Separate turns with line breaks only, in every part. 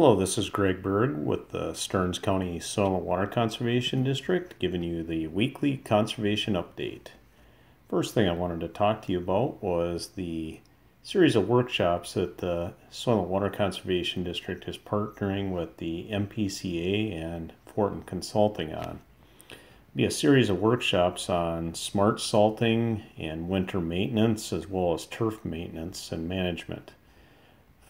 Hello, this is Greg Berg with the Stearns County Soil and Water Conservation District, giving you the weekly conservation update. First thing I wanted to talk to you about was the series of workshops that the Soil and Water Conservation District is partnering with the MPCA and Fortin Consulting on. It'll be a series of workshops on smart salting and winter maintenance, as well as turf maintenance and management.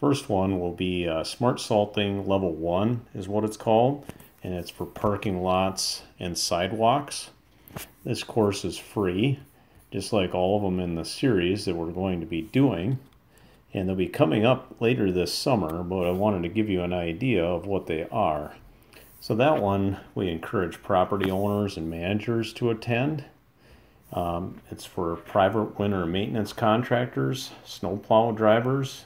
First one will be Smart Salting Level 1 is what it's called, and it's for parking lots and sidewalks. This course is free, just like all of them in the series that we're going to be doing, and they'll be coming up later this summer, but I wanted to give you an idea of what they are. So that one, we encourage property owners and managers to attend. It's for private winter maintenance contractors, snowplow drivers,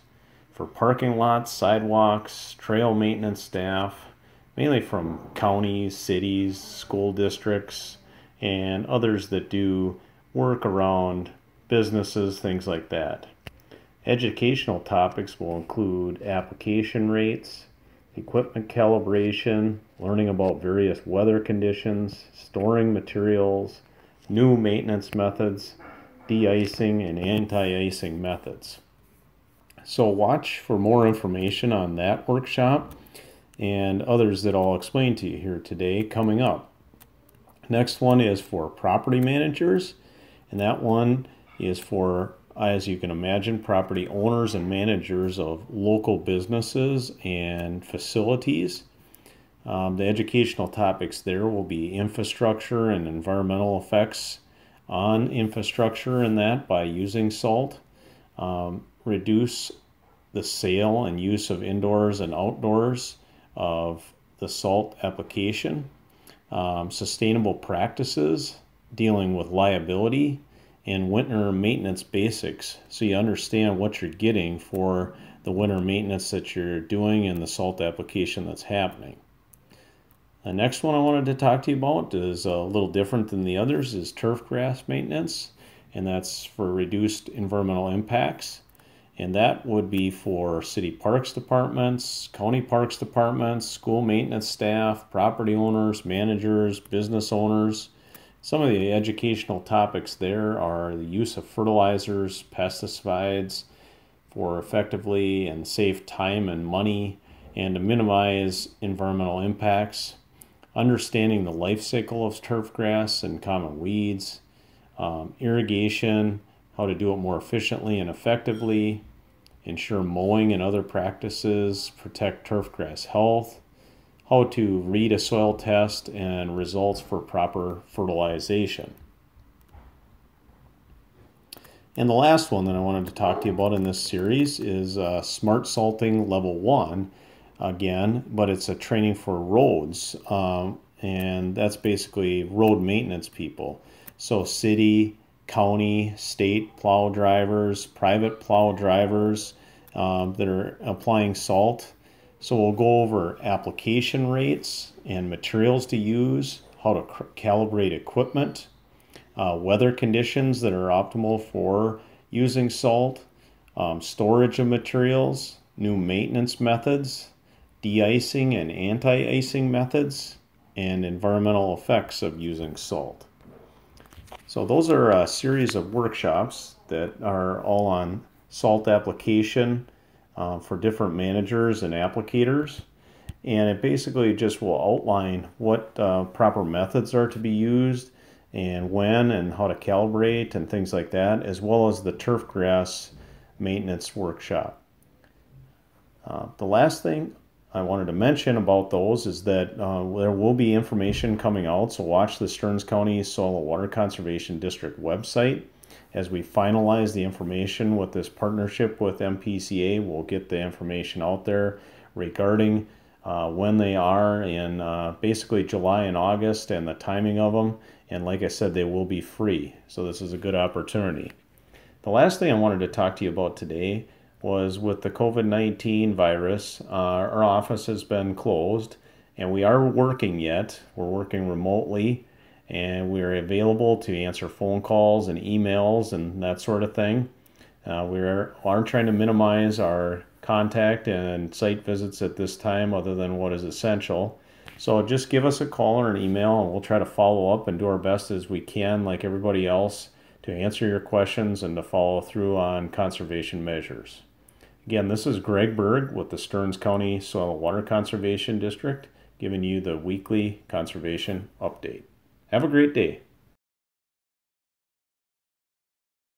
for parking lots, sidewalks, trail maintenance staff, mainly from counties, cities, school districts, and others that do work around businesses, things like that. Educational topics will include application rates, equipment calibration, learning about various weather conditions, storing materials, new maintenance methods, de-icing and anti-icing methods. So watch for more information on that workshop and others that I'll explain to you here today coming up. Next one is for property managers, and that one is for, as you can imagine, property owners and managers of local businesses and facilities. The educational topics there will be infrastructure and environmental effects on infrastructure and that by using salt. Reduce the sale and use of indoors and outdoors of the salt application, sustainable practices, dealing with liability, and winter maintenance basics, so you understand what you're getting for the winter maintenance that you're doing and the salt application that's happening. The next one I wanted to talk to you about is a little different than the others, is turf grass maintenance, and that's for reduced environmental impacts. And that would be for city parks departments, county parks departments, school maintenance staff, property owners, managers, business owners. Some of the educational topics there are the use of fertilizers, pesticides for effectively and save time and money and to minimize environmental impacts, understanding the life cycle of turf grass and common weeds, irrigation, how to do it more efficiently and effectively, ensure mowing and other practices, protect turf grass health, how to read a soil test and results for proper fertilization. And the last one that I wanted to talk to you about in this series is Smart Salting Level 1, again, but it's a training for roads, and that's basically road maintenance people. So city, county, state plow drivers, private plow drivers that are applying salt. So we'll go over application rates and materials to use, how to calibrate equipment, weather conditions that are optimal for using salt, storage of materials, new maintenance methods, de-icing and anti-icing methods, and environmental effects of using salt. So those are a series of workshops that are all on salt application for different managers and applicators. And it basically just will outline what proper methods are to be used and when and how to calibrate and things like that, as well as the turf grass maintenance workshop. The last thing I wanted to mention about those is that there will be information coming out, so watch the Stearns County Soil and Water Conservation District website. As we finalize the information with this partnership with MPCA, we'll get the information out there regarding when they are in basically July and August and the timing of them. And like I said, they will be free, so this is a good opportunity. The last thing I wanted to talk to you about today was with the COVID-19 virus, our office has been closed, and we are working yet. We're working remotely, and we are available to answer phone calls and emails and that sort of thing. We are trying to minimize our contact and site visits at this time other than what is essential. So just give us a call or an email and we'll try to follow up and do our best as we can, like everybody else, to answer your questions and to follow through on conservation measures. Again, this is Greg Berg with the Stearns County Soil and Water Conservation District, giving you the weekly conservation update. Have a great day.